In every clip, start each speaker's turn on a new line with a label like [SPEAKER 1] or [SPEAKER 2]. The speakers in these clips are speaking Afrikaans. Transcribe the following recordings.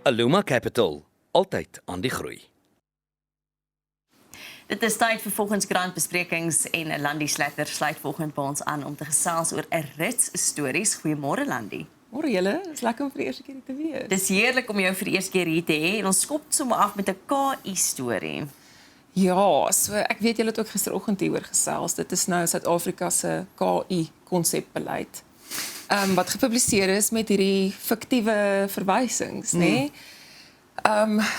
[SPEAKER 1] Aluma Capital, altyd aan die groei.
[SPEAKER 2] Dit is tyd vir volgens grantbesprekings en Landie Slatter sluit volgende by ons aan om te gesels oor 'n rits stories. Goeiemôre Landie.
[SPEAKER 3] Môre julle, is lekker om vir die eerste keer hier te wees.
[SPEAKER 2] Dis heerlik om jou vir die eerste keer hier te hê en ons skop sommer af met 'n KI storie.
[SPEAKER 3] Ja, so ek weet julle het ook gisteroggend hieroor gesels. Dit is nou Suid-Afrika se KI konsepbeleid. Wat gepubliseer is met hierdie fiktiewe verwysings, nê?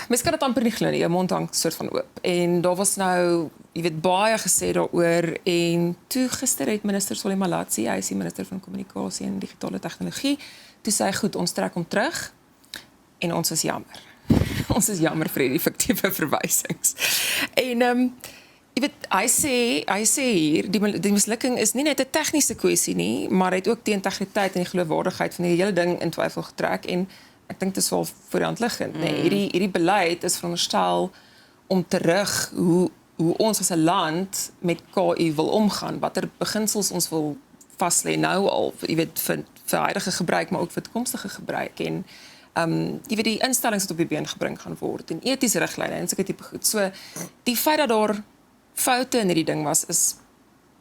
[SPEAKER 3] Mens kan dit amper nie glo nie, jou mond hang soort van oop. En daar was nou, jy weet, baie gesê daaroor en toe gister het minister Solly Malatsi, hy is die minister van kommunikasie en digitale tegnologie, toe sê hy goed, ons trek hom terug en ons is jammer. Ons is jammer vir die fiktiewe verwysings. En jy weet, hy sê hier, die mislukking is nie net 'n tegniese kwessie nie, maar hy het ook die integriteit en die geloofwaardigheid van die hele ding in twyfel getrek en ek dink dit is wel voor die hand liggend. Nee, hierdie beleid is veronderstel om terug hoe ons as 'n land met KI wil omgaan, watter beginsels ons wil vaslê nou al, jy weet, vir huidige gebruik, maar ook vir toekomstige gebruik en jy weet die instellings wat op die been gebring gaan word en etiese riglyne en sulke tipe goed. So die feit dat daar foute in hierdie ding was is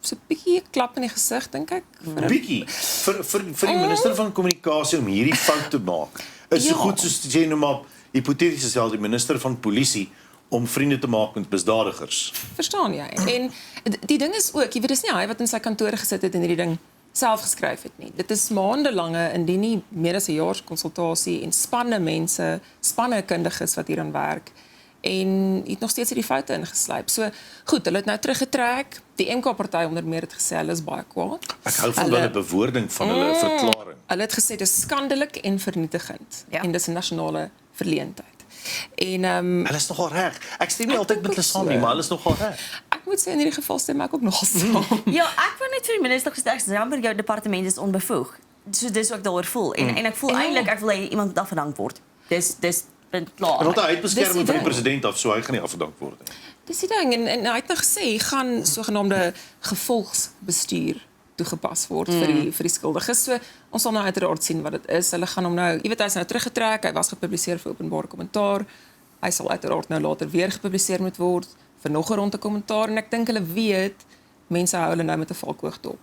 [SPEAKER 3] so 'n bietjie 'n klap in die gesig dink ek.
[SPEAKER 4] Bietjie vir die minister van kommunikasie om hierdie fout te maak. Is so goed soos jy nou maar hipoteties stel die minister van polisie om vriende te maak met misdadigers.
[SPEAKER 3] Verstaan jy? En die ding is ook, jy weet dis nie hy wat in sy kantoor gesit het en hierdie ding self geskryf het nie. Dit is maandelange indien nie meer as 'n jaar se konsultasie en spanne kundiges wat hieraan werk en het nog steeds hierdie foute ingeslyp. So goed, hulle het nou teruggetrek. Die MK-party onder meer het gesê hulle is baie kwaad.
[SPEAKER 4] Ek hou van hulle bewoording van hulle verklaring.
[SPEAKER 3] Hulle het gesê dis skandelik en vernietigend en dis 'n nasionale verleentheid. En
[SPEAKER 4] Hulle is nogal reg. Ek stem nie altyd met hulle saam nie, maar hulle is nogal reg.
[SPEAKER 3] Ek moet sê in hierdie geval stem ek ook nogal saam.
[SPEAKER 2] Ja, ek wil net vir die minister gesê, ek is jammer jou departement is onbevoeg. So dis ook daaroor voel. En ek voel eintlik ek wil hê iemand moet afgedank word. Dis klaar.
[SPEAKER 4] En hy het beskerming van die president af, so hy gaan nie afgedank word nie.
[SPEAKER 3] Dis die ding en hy het nou gesê hy gaan sogenaamde gevolgsbestuur toegepas word vir die skuldiges. So ons sal nou uiteraard sien wat dit is. Hulle gaan hom nou, jy weet hy is nou teruggetrek, hy was gepubliseer vir openbare kommentaar. Hy sal uiteraard nou later weer gepubliseer moet word vir nog 'n ronde kommentaar en ek dink hulle weet mense hou hulle nou met 'n valkoog dop.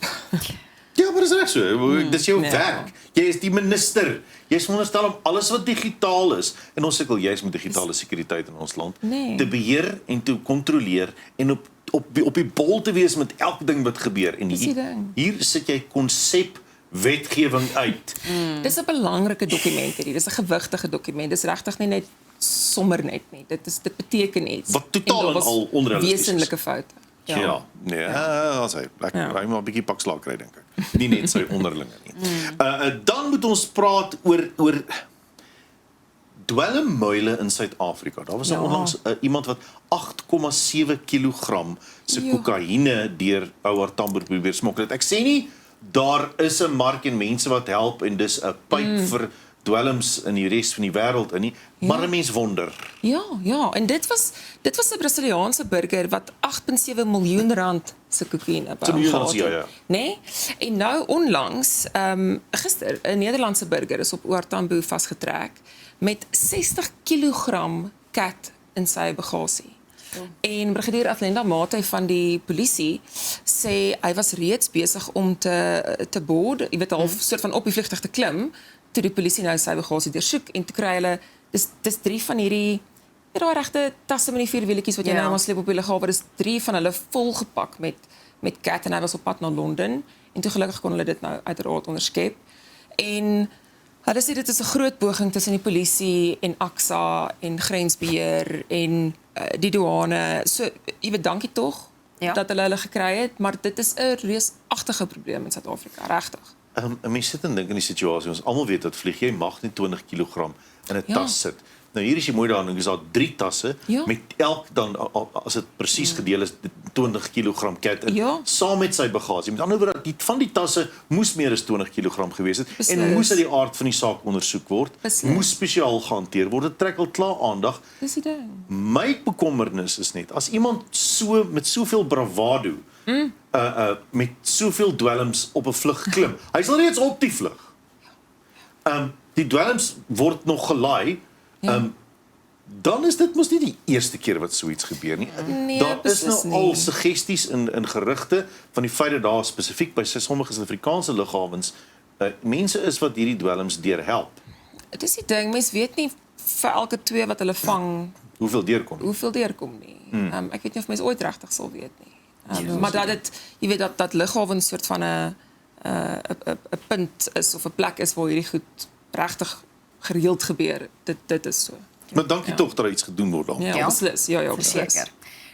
[SPEAKER 4] Ja, maar dis reg so. Dis jou werk. Jy is die minister. Jy is veronderstel om alles wat digitaal is en ons sukkel juis met digitale sekuriteit in ons land te beheer en te kontroleer en op die bol te wees met elke ding wat gebeur. En hier sit jy konsep wetgewing uit.
[SPEAKER 3] Dis 'n belangrike dokument hierdie. Dis 'n gewigtige dokument. Dis regtig nie net sommer net nie. Dit beteken iets.
[SPEAKER 4] Wat totaal en al onrealisties is.
[SPEAKER 3] Wesenlike foute.
[SPEAKER 4] Ja, nee, as hy maar 'n bietjie pak slaag kry dink ek. Nie net sy onderlinge nie. Dan moet ons praat oor dwelmmuile in Suid-Afrika. Daar was onlangs iemand wat 8,7 kg se kokaine deur Howard Tambo probeer smokkel het. Ek sê nie daar is 'n mark en mense wat help en dis 'n pyp vir dwelms in die res van die wêreld in nie, maar 'n mens wonder.
[SPEAKER 3] Ja, en dit was 'n Brasiliaanse burger wat 8,7 miljoen rand se kokaine
[SPEAKER 4] gehad het. Ja.
[SPEAKER 3] Nee? En nou onlangs, gister 'n Nederlandse burger is op Howard Tambo vasgetrek met 60 kg kat in sy bagasie. En brigadier Athlenda Mate van die polisie sê hy was reeds besig om te board, jy weet half soort van op die vliegtuig te klim, toe die polisie nou sy bagasie deursoek en toe kry hulle dis 3 van hierdie daai regte tasse met die 4 wielietjies wat jy nou maar sleep op die lughawe, dis 3 van hulle volgepak met kat en hy was op pad na Londen en toe gelukkig kon hulle dit nou uiteraard onderskep. En hulle sê dit is 'n groot poging tussen die polisie en AXA en grensbeheer en die douane. So, jy weet dankie tog dat hulle gekry het, maar dit is 'n reusagtige probleem in Suid-Afrika, regtig.
[SPEAKER 4] 'n Mens sit en dink in die situasie, ons almal weet dat vlieg jy mag nie 20 kg in 'n tas sit. Nou hier is jy mooi daarin, is daar 3 tasse met elk dan as dit presies gedeel is 20 kg kat in saam met sy bagasie. Met ander woorde, van die tasse moes meer as 20 kg gewees het en moes uit die aard van die saak ondersoek word. Moes spesiaal gehanteer word. Dit trek al klaar aandag.
[SPEAKER 3] Dis die ding.
[SPEAKER 4] My bekommernis is net as iemand met soveel bravado met soveel dwelms op 'n vlug klim. Hy's al reeds op die vlug. Die dwelms word nog gelaai Dan is dit mos nie die eerste keer wat so iets gebeur nie.
[SPEAKER 3] Nee,
[SPEAKER 4] Daar is nou
[SPEAKER 3] beslis
[SPEAKER 4] al
[SPEAKER 3] nie.
[SPEAKER 4] suggesties in gerugte van die feit dat daar spesifiek by sommige Suid-Afrikaanse lughawens mense is wat hierdie dwelms deurhelp.
[SPEAKER 3] Dit is die ding, mens weet nie vir elke 2 wat hulle vang,
[SPEAKER 4] Hoeveel deurkom?
[SPEAKER 3] hoeveel deurkom nie. Ek weet nie of mens ooit regtig sal weet nie. Maar dat dit, jy weet dat lughawens soort van 'n punt is of 'n plek is waar hierdie goed regtig gereeld gebeur. Dit is so.
[SPEAKER 4] Maar dankie tog dat daar iets gedoen word dan.
[SPEAKER 3] Ja, beslis. Ja, beslis.
[SPEAKER 2] Verseker.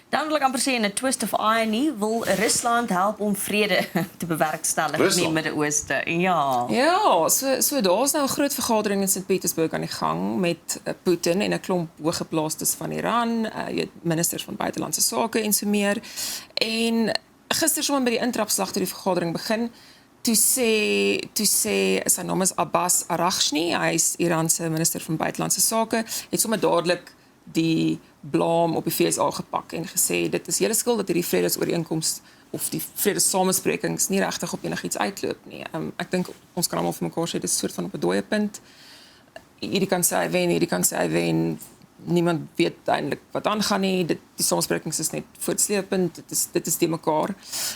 [SPEAKER 2] Dan wil ek amper sê in 'n twist of irony wil Rusland help om vrede te bewerkstellig in die
[SPEAKER 4] Rusland?
[SPEAKER 2] Midde-Ooste. Ja.
[SPEAKER 3] Ja, so daar's nou 'n groot vergadering in Sint-Petersburg aan die gang met Putin en 'n klomp hoëgeplaastes van Iran, jy weet ministers van buitelandse sake en so meer. En gister sommer by die intrapslag toe die vergadering begin, toe sê sy naam is Abbas Araghchi, hy is Iran se minister van buitelandse sake, het sommer dadelik die blaam op die FSA gepak en gesê dit is julle skuld dat hierdie vredesooreenkoms of die vredessamesprekings nie regtig op enigiets uitloop nie. Ek dink ons kan almal vir mekaar sê dis 'n soort van op 'n dooie punt. Hierdie kan sê hy wen, hierdie kan sê hy wen. Niemand weet eintlik wat aangaan nie. Die samesprekings is net voortsleepend. Dit is die mekaar.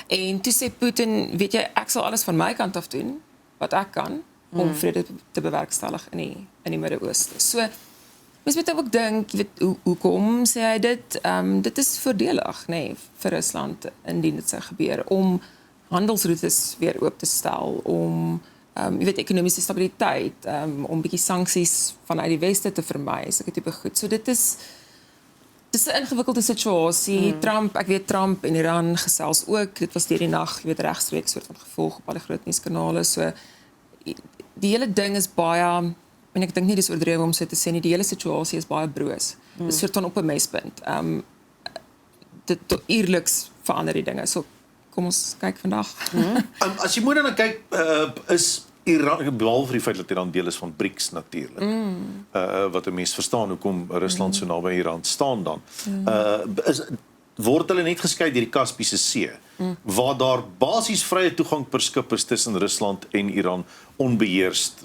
[SPEAKER 3] En toe sê Putin, weet jy, ek sal alles van my kant af doen wat ek kan om vrede te bewerkstellig in die Midde-Ooste. So mens moet ook dink, jy weet, hoekom sê hy dit? Dit is voordelig, nee, vir Rusland indien dit sou gebeur om handelsroetes weer oop te stel, om jy weet, ekonomiese stabiliteit, om bietjie sanksies vanuit die weste te vermy, sulke tipe goed. So dit is 'n ingewikkelde situasie. Ek weet Trump en Iran gesels ook. Dit was deur die nag, jy weet, regstreeks soort van gevolg op alle groot nuuskanale. So die hele ding is baie, en ek dink nie dis oordrewe om so te sê nie, die hele situasie is baie broos. Dit is soort van op 'n mespunt. Dit eerliks verander die dinge. So kom ons kyk vandag.
[SPEAKER 4] As jy moet dan kyk, is Iran, behalwe die feit dat Iran deel is van BRICS natuurlik, wat 'n mens verstaan hoekom Rusland so naby Iran staan dan, word hulle net geskei deur die Kaspiese See, waar daar basies vrye toegang per skip is tussen Rusland en Iran onbeheerst,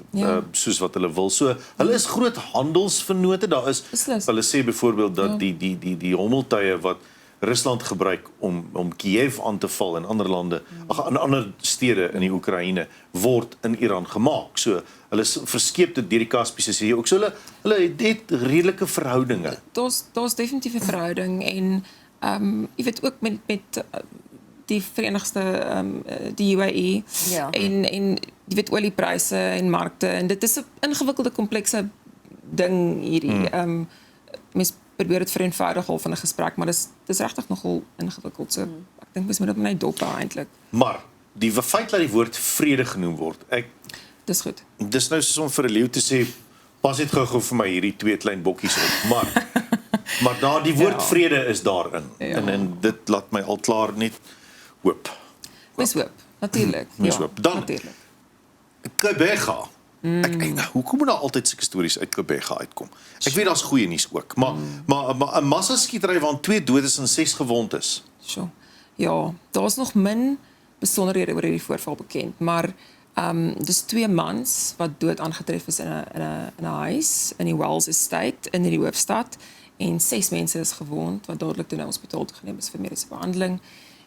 [SPEAKER 4] soos wat hulle wil. So hulle is groot handelsvennote. Daar is,
[SPEAKER 3] Beslis.
[SPEAKER 4] hulle sê byvoorbeeld dat die hommeltuie wat Rusland gebruik om Kiev aan te val en ander lande, in ander stede in die Oekraïne, word in Iran gemaak. So hulle verskeep dit deur die Kaspiese See ook. So hulle het redelike verhoudinge.
[SPEAKER 3] Daar's definitief 'n verhouding en jy weet ook met die Verenigde die UAE
[SPEAKER 2] Ja.
[SPEAKER 3] en jy weet oliepryse en markte en dit is 'n ingewikkelde komplekse ding hierdie. Mens probeer dit vereenvoudig al van 'n gesprek, maar dis regtig nogal ingewikkeld. So ek dink mens moet dit net dop hou eintlik.
[SPEAKER 4] Maar die feit dat die woord vrede genoem word,
[SPEAKER 3] Dis goed.
[SPEAKER 4] dis nou soos om vir 'n leeu te sê, pas net gou vir my hierdie 2 klein bokkies op. Maar daar die woord vrede is daarin. En dit laat my al klaar net hoop.
[SPEAKER 3] Mens hoop, natuurlik.
[SPEAKER 4] Mens hoop. Dan-
[SPEAKER 3] natuurlik.
[SPEAKER 4] Quebec. Hoekom moet daar altyd sulke stories uit Quebec uitkom? Ek weet daar's goeie nuus ook, maar 'n massaskietery waarin 2 doodes en 6 gewond is.
[SPEAKER 3] So. Ja, daar's nog min besonderhede oor hierdie voorval bekend, maar dis 2 mans wat dood aangetref is in 'n huis in die Wells Estate in die hoofstad en 6 mense is gewond wat dadelik toe na hospitaal toe geneem is vir mediese behandeling.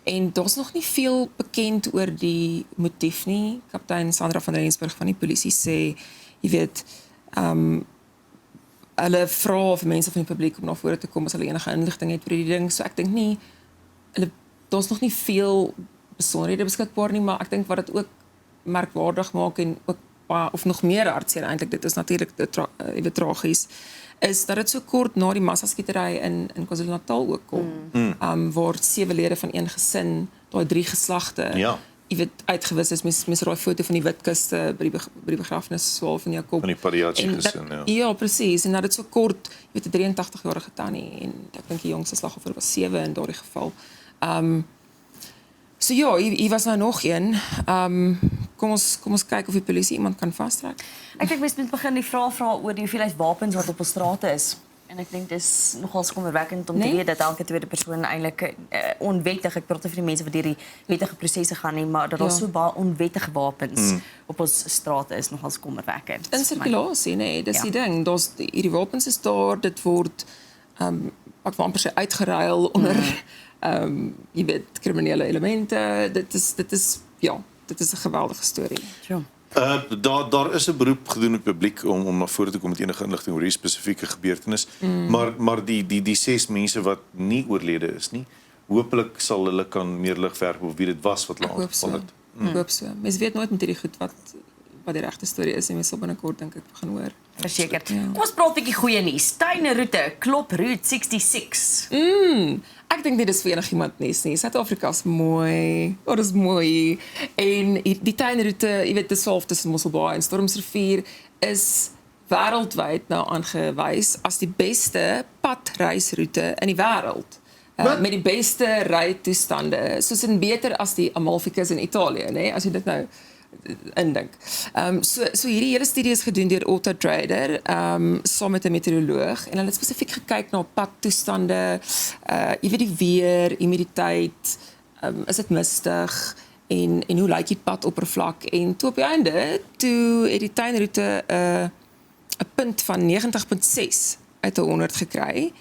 [SPEAKER 3] En daar's nog nie veel bekend oor die motief nie. Kaptein Sandra van Rensburg van die polisie sê, jy weet, hulle vra vir mense van die publiek om na vore te kom as hulle enige inligting het oor die ding. So ek dink nie daar's nog nie veel besonderhede beskikbaar nie, maar ek dink wat dit ook merkwaardig maak en ook of nog meer hartseer eintlik, dit is natuurlik jy weet tragies, is dat dit so kort na die massaskietery in KwaZulu-Natal ook kom. Waar 7 lede van een gesin, daai 3 geslagte, jy weet uitgewis is. Mens raai foto van die Witkuste by die begrafnisswaal van Jakob.
[SPEAKER 4] Van die Pariachi gesin,
[SPEAKER 3] Ja, presies. En dat dit so kort, jy weet 'n 83-jarige tannie en ek dink die jongste slagoffer was 7 in daardie geval. So ja, hier was nou nog een. Kom ons kyk of die polisie iemand kan vastrek.
[SPEAKER 2] Ek dink mens moet begin die vraag vra oor die hoeveelheid wapens wat op ons strate is. En ek dink dis nogals kommerwekkend om te
[SPEAKER 3] Nee?
[SPEAKER 2] weet dat elke tweede persoon eintlik onwettig, ek praat nie vir die mense wat deur die wettige prosesse gaan nie, maar dat daar
[SPEAKER 3] Ja.
[SPEAKER 2] so baie onwettige wapens op ons strate is nogals kommerwekkend.
[SPEAKER 3] In sirkulasie, nee, dis
[SPEAKER 2] Ja.
[SPEAKER 3] die ding. Daar's hierdie wapens is daar, dit word ek wil amper sê uitgeruil onder jy weet kriminele elemente. Dit is dit is 'n geweldige storie.
[SPEAKER 2] Sure.
[SPEAKER 4] Daar is 'n beroep gedoen op die publiek om na vore te kom met enige inligting oor hierdie spesifieke gebeurtenis. Maar die 6 mense wat nie oorlede is nie, hopelik sal hulle kan meer lig werp op wie dit was wat hulle
[SPEAKER 3] Ek hoop so.
[SPEAKER 4] aangeval het.
[SPEAKER 3] Ek hoop so. Mens weet nooit met hierdie goed wat die regte storie is en mens sal binnekort dink ek gaan hoor.
[SPEAKER 2] Verseker. Kom ons praat 'n bietjie goeie nuus. Tuineroete klop Route 66.
[SPEAKER 3] Ek dink nie dis vir enigiemand nie. Suid-Afrika is mooi. Dit is mooi. En die tuinroete, jy weet, dis half tussen Mosselbaai en Stormsrivier is wêreldwyd nou aangewys as die beste padreisroete in die wêreld. Met die beste rytoestande, soos in beter as die Amalficus in Italië, nê? As jy dit nou indink. So hierdie hele studie is gedoen deur Otto Trader, saam met 'n meteoroloog en hulle het spesifiek gekyk na padtoestande, jy weet die weer, humiditeit, is dit mistig en hoe lyk die padoppervlak en toe op die einde het die tuinroete 'n punt van 90.6 uit 100 gekry.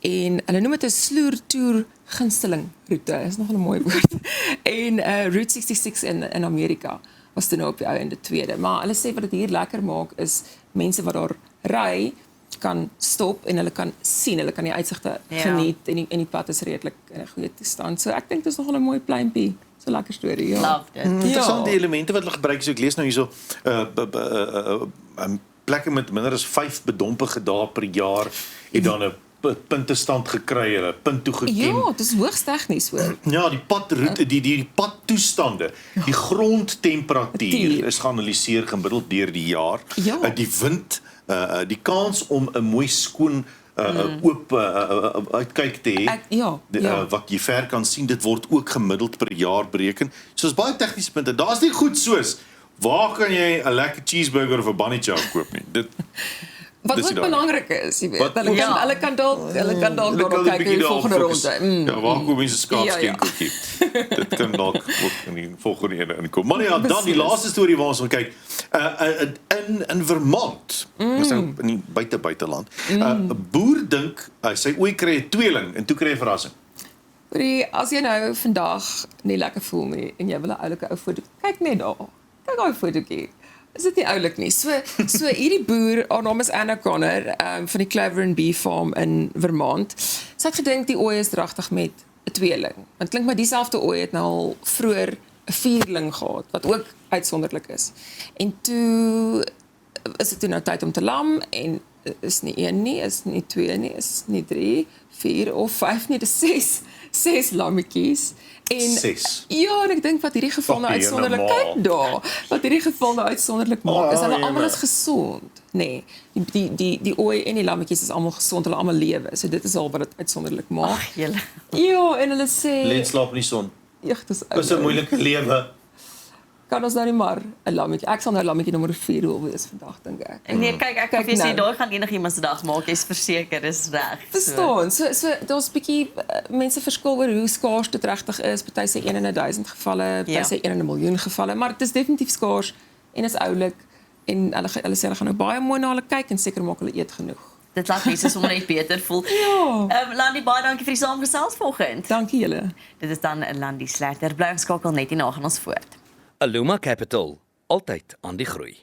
[SPEAKER 3] En hulle noem dit 'n sloertoer gunsteling roete. Is nog 'n mooi woord. En Route 66 in Amerika was toe nou op die einde tweede. Maar hulle sê wat dit hier lekker maak is mense wat daar ry kan stop en hulle kan sien, hulle kan die uitsigte geniet en die pad is redelik in 'n goeie toestand. So ek dink dit is nog 'n mooi pleintjie. So 'n lekker storie, ja.
[SPEAKER 2] Loved it.
[SPEAKER 4] Interessante elemente wat hulle gebruik. So ek lees nou hierso plekke met minder as 5 bedompige dae per jaar het dan 'n puntestand gekry, hulle punt toegeken.
[SPEAKER 3] Ja, dit is hoogs tegnies hoor.
[SPEAKER 4] Ja, die padroete, die padtoestande, die grondtemperatuur is geanalyseer gemiddeld deur die jaar.
[SPEAKER 3] Ja.
[SPEAKER 4] Die wind, die kans om 'n mooi skoon oop uitkyk te hê. Wat jy ver kan sien, dit word ook gemiddeld per jaar bereken. So is baie tegniese punte. Daar's nie goed soos waar kan jy 'n lekker cheeseburger of 'n bunny chow koop nie.
[SPEAKER 3] Wat ook belangrik is, jy weet. Hulle kan dalk daarop kyk in die volgende ronde.
[SPEAKER 4] Ja, waar kom mense skaapskenkoekie? Dit kan dalk ook in die volgende ene inkom. Maar ja, dan die laaste storie waar ons gaan kyk. In Vermont, dis nou in die buiteland. 'n Boer dink sy ooi kry 'n tweeling en toe kry hy 'n verrassing.
[SPEAKER 3] As jy nou vandag nie lekker voel nie en jy wil 'n oulike ou foto, kyk net daar. Kyk daai fotootjie. Is dit nie oulik nie. So hierdie boer, haar naam is Anna Connor, van die Clover and Bee Farm in Vermont. Sy het gedink die ooi is dragtig met 'n tweeling. Want klink maar dieselfde ooi het nou al vroeër 'n vierling gehad wat ook uitsonderlik is. En toe is dit toe nou tyd om te lam en is nie 1 nie, is nie 2 nie, is nie 3, 4 of 5 nie, dis 6 lammetjies. En
[SPEAKER 4] 6.
[SPEAKER 3] Ja, en ek dink wat hierdie geval nou uitsonderlik kyk daar. Wat hierdie geval nou uitsonderlik maak, is hulle almal is gesond, nê. Nee, die ooi en die lammetjies is almal gesond, hulle almal lewe. So dit is al wat dit uitsonderlik maak.
[SPEAKER 2] Ag, julle.
[SPEAKER 3] Ja, en hulle sê
[SPEAKER 4] Let slaap in die son.
[SPEAKER 3] Ja, dis
[SPEAKER 4] Dis 'n moeilike lewe.
[SPEAKER 3] Kan ons nou nie maar 'n lammetjie. Ek sal nou lammetjie nommer 4 wil wees vandag dink ek.
[SPEAKER 2] Nee, kyk, ek
[SPEAKER 3] Kyk
[SPEAKER 2] kan vir
[SPEAKER 3] nou.
[SPEAKER 2] sê daar gaan enigiemand se dag maak, jy's verseker, dis reg.
[SPEAKER 3] Verstaan. So daar's bietjie mense verskil oor hoe skaars dit regtig is. Party sê 1 in 1000 gevalle, party sê 1 in 'n miljoen gevalle, maar dit is definitief skaars en is oulik en hulle sê hulle gaan nou baie mooi na hulle kyk en seker maak hulle eet genoeg.
[SPEAKER 2] Dit laat mense sommer net beter voel.
[SPEAKER 3] Ja.
[SPEAKER 2] Landi, baie dankie vir die saamgesels vanoggend.
[SPEAKER 3] Dankie julle.
[SPEAKER 2] Dit is dan Landi Sletter. Bly geskakel net hierna gaan ons voort.
[SPEAKER 1] Aluma Capital, altyd aan die groei.